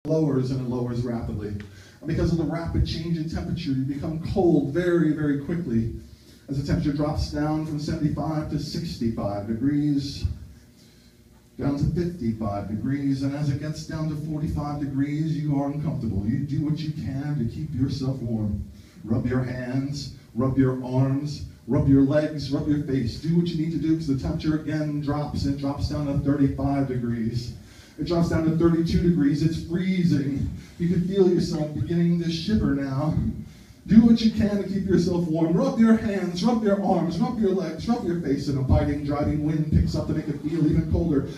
lowers, and it lowers rapidly. And because of the rapid change in temperature, you become cold very, very quickly. As the temperature drops down from 75 to 65 degrees, down to 55 degrees, and as it gets down to 45 degrees, you are uncomfortable. You do what you can to keep yourself warm. Rub your hands, rub your arms, rub your legs, rub your face. Do what you need to do because the temperature again drops, and it drops down to 35 degrees. It drops down to 32 degrees. It's freezing. You can feel yourself beginning to shiver now. Do what you can to keep yourself warm. Rub your hands, rub your arms, rub your legs, rub your face, and a biting, driving wind picks up to make it feel even colder.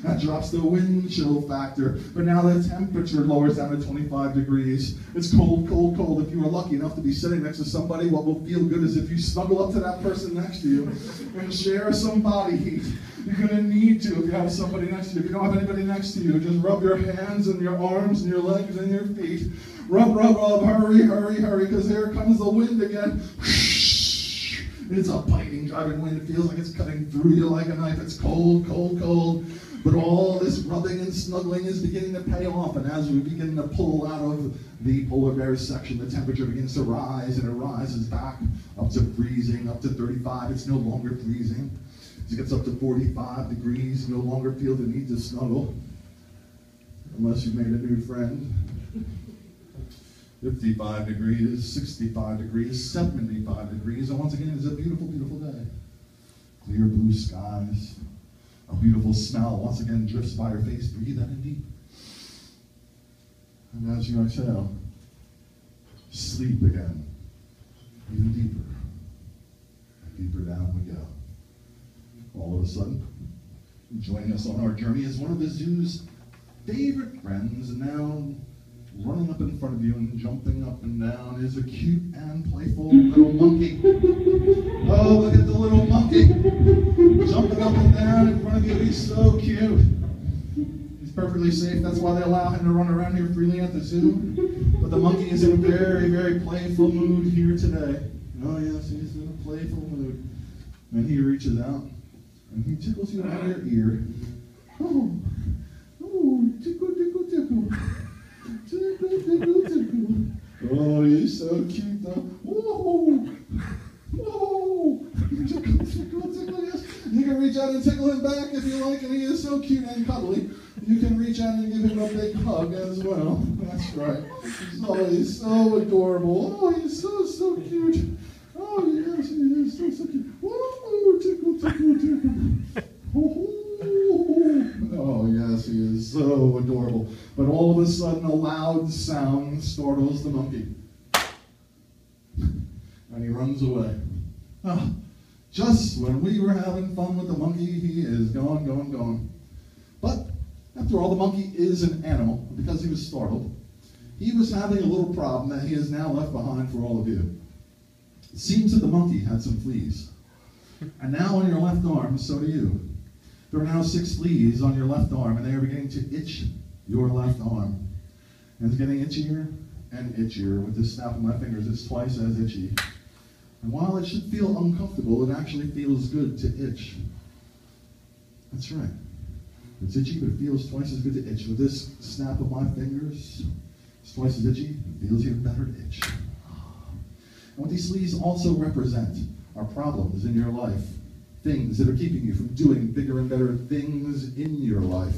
That drops the wind chill factor, but now the temperature lowers down to 25 degrees. It's cold, cold, cold. If you are lucky enough to be sitting next to somebody, what will feel good is if you snuggle up to that person next to you and share some body heat. You're going to need to if you have somebody next to you. If you don't have anybody next to you, just rub your hands and your arms and your legs and your feet. Rub, rub, rub, hurry, hurry, hurry, because here comes the wind again. It's a biting, driving wind. It feels like it's cutting through you like a knife. It's cold, cold, cold. But all this rubbing and snuggling is beginning to pay off, and as we begin to pull out of the polar bear section, the temperature begins to rise, and it rises back up to freezing, up to 35. It's no longer freezing. As it gets up to 45 degrees, you no longer feel the need to snuggle, unless you've made a new friend. 55 degrees, 65 degrees, 75 degrees, and once again, it's a beautiful, beautiful day. Clear blue skies. A beautiful smell once again drifts by your face. Breathe that in deep. And as you exhale, sleep again. Even deeper. And deeper down we go. All of a sudden, joining us on our journey is one of the zoo's favorite friends, and now running up in front of you and jumping up and down is a cute and playful little monkey. Oh, look at the little monkey jumping up and down in front of you. He's so cute. He's perfectly safe. That's why they allow him to run around here freely at the zoo. But the monkey is in a very, very playful mood here today. Oh yes, he's in a playful mood. And he reaches out and he tickles you on your ear. Oh, oh, tickle, tickle, tickle. Oh, he's so cute though. Whoa! Whoa! Tickle, tickle, tickle, yes. You can reach out and tickle him back if you like, and he is so cute and cuddly. You can reach out and give him a big hug as well. That's right. Oh, he's so adorable. Oh, he's so, so cute. Oh, yes, he is so cute. Whoa! Tickle, tickle, tickle. Oh, yes, he is so adorable. But all of a sudden, a loud sound startles the monkey. And he runs away. Oh, just when we were having fun with the monkey, he is gone, gone, gone. But after all, the monkey is an animal. Because he was startled, he was having a little problem that he has now left behind for all of you. It seems that the monkey had some fleas. And now on your left arm, so do you. There are now 6 fleas on your left arm, and they are beginning to itch your left arm. And it's getting itchier and itchier. With the snap of my fingers, it's twice as itchy. And while it should feel uncomfortable, it actually feels good to itch. That's right. It's itchy, but it feels twice as good to itch. With this snap of my fingers, it's twice as itchy. It feels even better to itch. And what these fleas also represent are problems in your life. Things that are keeping you from doing bigger and better things in your life.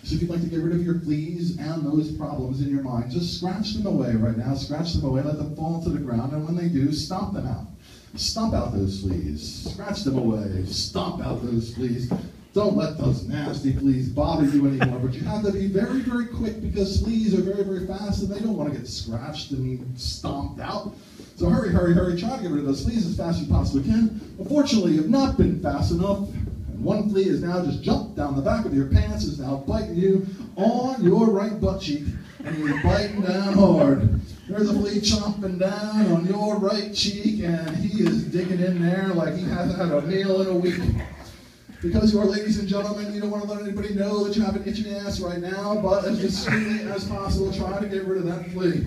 So if you'd like to get rid of your fleas and those problems in your mind, just scratch them away right now. Scratch them away, let them fall to the ground, and when they do, stomp them out. Stomp out those fleas. Scratch them away. Stomp out those fleas. Don't let those nasty fleas bother you anymore, but you have to be very, very quick because fleas are very, very fast and they don't want to get scratched and stomped out. So hurry, hurry, hurry, try to get rid of those fleas as fast as you possibly can. Unfortunately, you've not been fast enough, and one flea has now just jumped down the back of your pants, is now biting you on your right butt cheek, and you're biting down hard. There's a flea chomping down on your right cheek, and he is digging in there like he hasn't had a meal in a week. Because you are, ladies and gentlemen, you don't want to let anybody know that you have an itchy ass right now, but as discreetly as possible, try to get rid of that flea.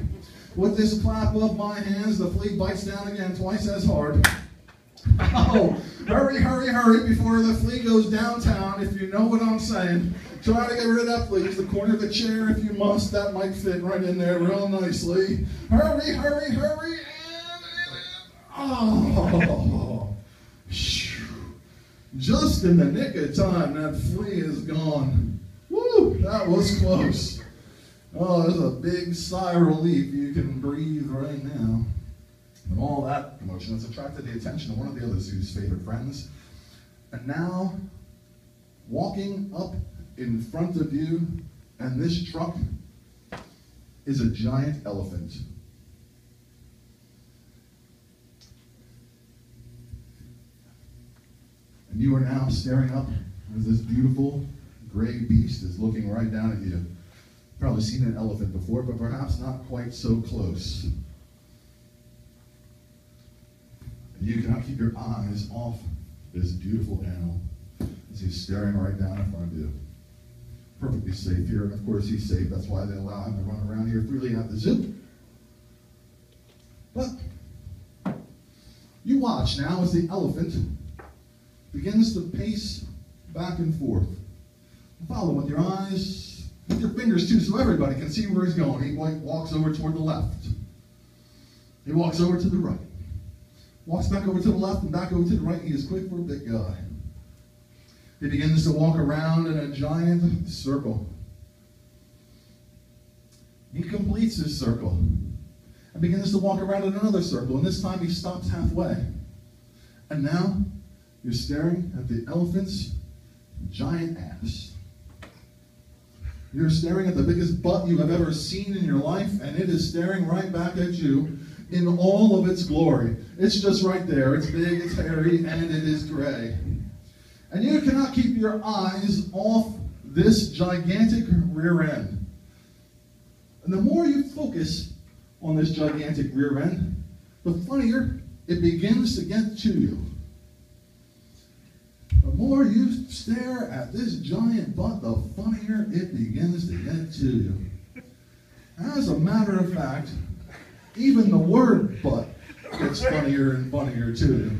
With this clap of my hands, the flea bites down again twice as hard. Oh, hurry, hurry, hurry before the flea goes downtown, if you know what I'm saying. Try to get rid of that flea. Use the corner of the chair if you must. That might fit right in there real nicely. Hurry, hurry, hurry. Oh, just in the nick of time, that flea is gone. Woo, that was close. Oh, there's a big sigh of relief. You can breathe right now. And all that commotion has attracted the attention of one of the other zoo's favorite friends. And now, walking up in front of you, and this truck is a giant elephant. And you are now staring up as this beautiful gray beast is looking right down at you. You've probably seen an elephant before, but perhaps not quite so close. And you cannot keep your eyes off this beautiful animal as he's staring right down in front of you. Perfectly safe here, and of course he's safe. That's why they allow him to run around here freely at the zoo. But you watch now as the elephant begins to pace back and forth. Follow with your eyes, with your fingers too, so everybody can see where he's going. He walks over toward the left. He walks over to the right. Walks back over to the left and back over to the right. He is quick for a big guy. He begins to walk around in a giant circle. He completes his circle and begins to walk around in another circle, and this time he stops halfway. And now you're staring at the elephant's giant ass. You're staring at the biggest butt you have ever seen in your life, and it is staring right back at you in all of its glory. It's just right there. It's big, it's hairy, and it is gray. And you cannot keep your eyes off this gigantic rear end. And the more you focus on this gigantic rear end, the funnier it begins to get to you. The more you stare at this giant butt, the funnier it begins to get to you. As a matter of fact, even the word butt gets funnier and funnier to you.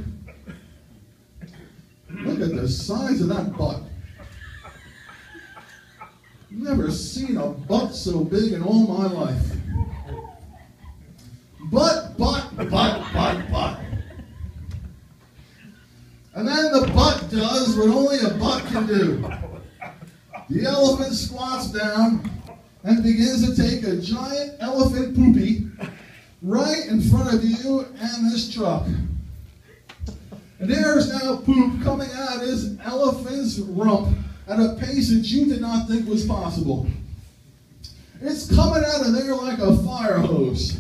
Look at the size of that butt. Never seen a butt so big in all my life. Butt, butt, butt, butt, butt. And then the butt does what only a butt can do. The elephant squats down and begins to take a giant elephant poopy right in front of you and this truck. And there's now poop coming out of this elephant's rump at a pace that you did not think was possible. It's coming out of there like a fire hose.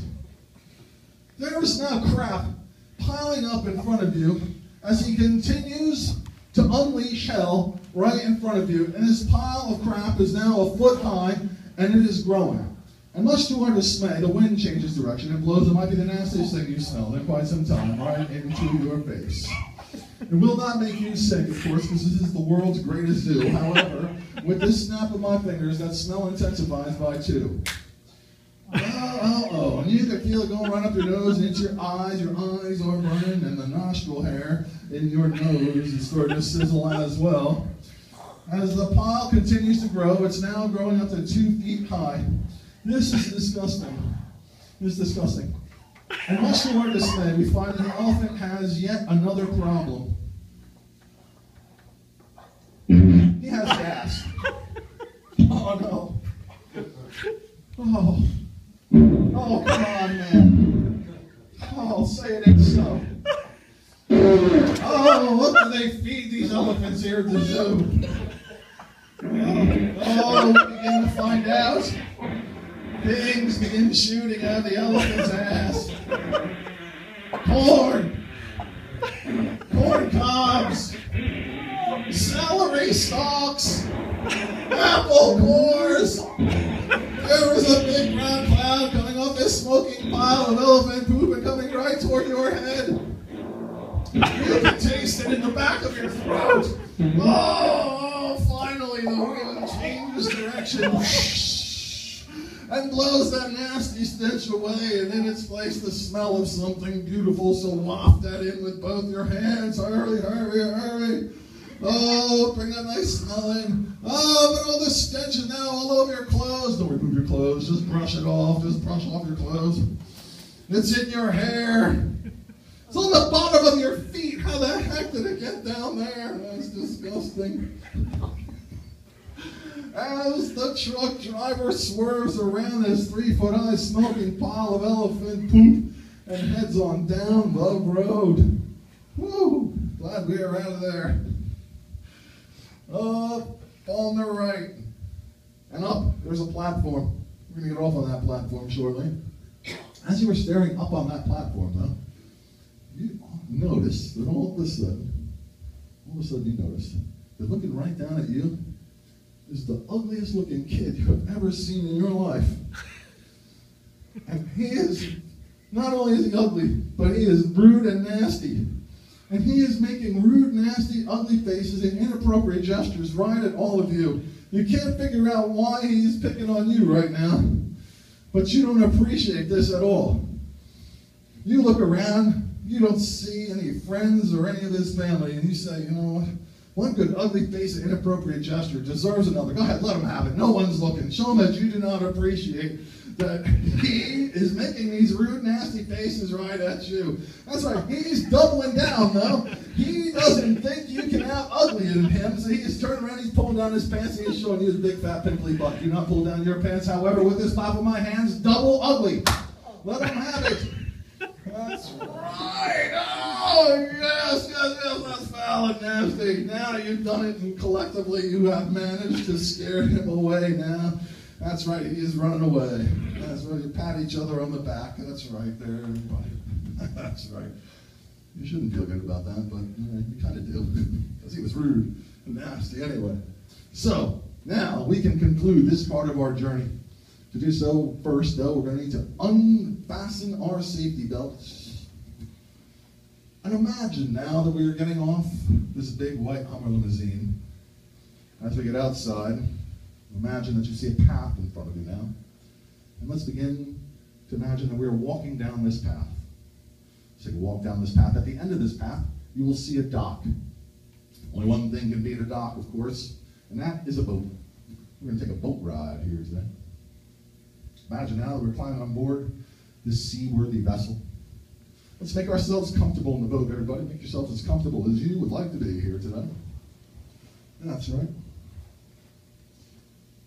There's now crap piling up in front of you as he continues to unleash hell right in front of you. And this pile of crap is now a foot high, and it is growing. And much to our dismay, the wind changes direction and blows what might be the nastiest thing you smelled in quite some time right into your face. It will not make you sick, of course, because this is the world's greatest zoo. However, with this snap of my fingers, that smell intensifies by 2. Oh, and you can feel it going right up your nose and into your eyes. Your eyes are burning, and the nostril hair in your nose is starting to sizzle as well. As the pile continues to grow, it's now growing up to 2 feet high. This is disgusting. This is disgusting. And much to our dismay, we find that the elephant has yet another problem. He has gas. Oh, no. Oh. Oh, come on, man. Oh, say it ain't so. Oh, what do they feed these elephants here at the zoo? Oh, we begin to find out. Pigs begin shooting out of the elephant's ass. Corn. Corn cobs. Celery stalks. Apple cores. There was a big brown cloud coming off this smoking pile of elephant poop and coming right toward your head. You can taste it in the back of your throat. Oh, finally the wind changes direction. and blows that nasty stench away, and in its place the smell of something beautiful, so waft that in with both your hands. Hurry, hurry, hurry. Oh, bring that nice smell in. Oh, but all this stench is now all over your clothes. Don't remove your clothes, just brush it off. Just brush off your clothes. It's in your hair. It's on the bottom of your feet. How the heck did it get down there? That's disgusting. As the truck driver swerves around his 3-foot-high smoking pile of elephant poop and heads on down the road. Woo! Glad we are out of there. Up on the right. And up, there's a platform. We're going to get off on that platform shortly. As you were staring up on that platform, though, you noticed that all of a sudden you noticed that looking right down at you is the ugliest looking kid you have ever seen in your life. And he is, not only is he ugly, but he is rude and nasty. And he is making rude, nasty, ugly faces and inappropriate gestures right at all of you. You can't figure out why he's picking on you right now, but you don't appreciate this at all. You look around, you don't see any friends or any of his family, and you say, you know what? One good ugly face and inappropriate gesture deserves another. Go ahead, let him have it. No one's looking. Show him that you do not appreciate that he is making these rude, nasty faces right at you. That's right. He's doubling down, though. He doesn't think you can have ugly in him, so he's turning around, he's pulling down his pants, and he's showing you his big, fat, pimply butt. Do not pull down your pants. However, with this clap of my hands, double ugly. Let him have it. That's right. Oh, yes, that's foul and nasty. Now that you've done it, and collectively you have managed to scare him away now. That's right, he is running away. That's right, you pat each other on the back. That's right there, everybody. That's right. You shouldn't feel good about that, but you kind of do. Because he was rude and nasty anyway. So, now we can conclude this part of our journey. To do so, first, though, we're going to need to unfasten our safety belts. And imagine now that we are getting off this big white Hummer limousine. As we get outside, imagine that you see a path in front of you now. And let's begin to imagine that we're walking down this path. So you walk down this path. At the end of this path, you will see a dock. Only one thing can be at a dock, of course, and that is a boat. We're going to take a boat ride here today. Imagine now that we're climbing on board this seaworthy vessel. Let's make ourselves comfortable in the boat, everybody. Make yourselves as comfortable as you would like to be here today. That's right.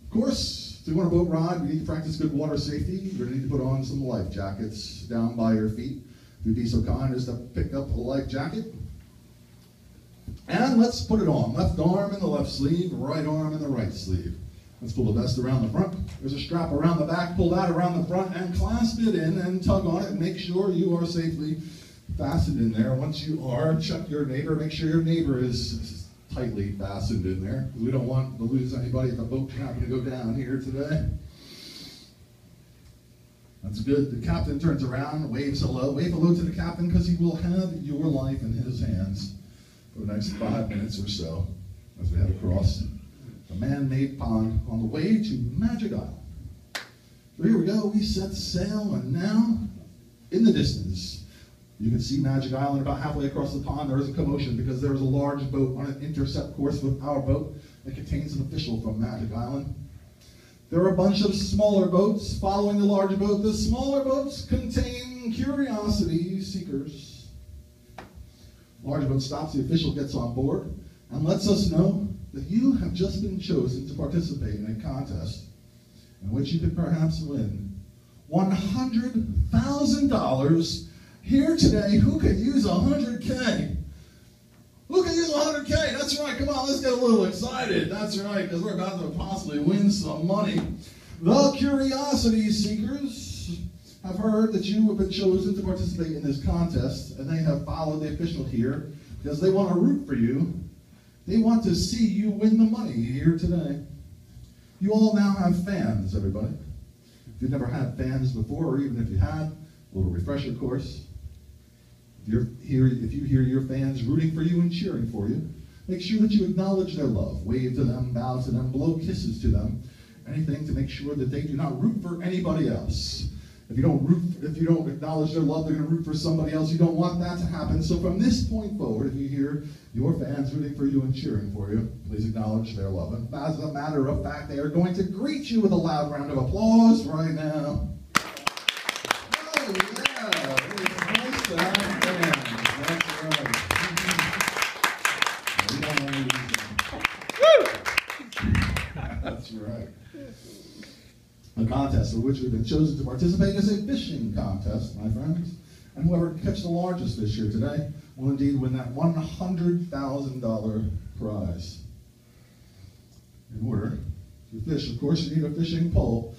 Of course, if you want a boat ride, we need to practice good water safety. You're going to need to put on some life jackets down by your feet. If you'd be so kind as to pick up a life jacket. And let's put it on. Left arm in the left sleeve, right arm in the right sleeve. Let's pull the vest around the front. There's a strap around the back. Pull that around the front and clasp it in and tug on it and make sure you are safely fastened in there. Once you are, check your neighbor. Make sure your neighbor is tightly fastened in there, because we don't want to lose anybody if the boat's not going to go down here today. That's good. The captain turns around, waves hello. Wave hello to the captain, because he will have your life in his hands for the next 5 minutes or so as we head across the man-made pond on the way to Magic Isle. So here we go. We set sail, and now, in the distance, you can see Magic Island. About halfway across the pond, there is a commotion because there is a large boat on an intercept course with our boat that contains an official from Magic Island. There are a bunch of smaller boats following the larger boat. The smaller boats contain curiosity seekers. Larger boat stops, the official gets on board and lets us know that you have just been chosen to participate in a contest in which you could perhaps win $100,000. Here today, who could use $100K? Who could use $100K? That's right, come on, let's get a little excited. That's right, because we're about to possibly win some money. The curiosity seekers have heard that you have been chosen to participate in this contest, and they have followed the official here because they want to root for you. They want to see you win the money here today. You all now have fans, everybody. If you've never had fans before, or even if you have, a little refresher course. If you hear your fans rooting for you and cheering for you, make sure that you acknowledge their love. Wave to them, bow to them, blow kisses to them, anything to make sure that they do not root for anybody else. If you don't acknowledge their love, they're going to root for somebody else. You don't want that to happen. So from this point forward, if you hear your fans rooting for you and cheering for you, please acknowledge their love. And as a matter of fact, they are going to greet you with a loud round of applause right now. Oh, yeah. It's nice to have fans. That's right. That's right. The contest for which we've been chosen to participate is a fishing contest, my friends. And whoever catches the largest fish here today will indeed win that $100,000 prize. In order to fish, of course, you need a fishing pole.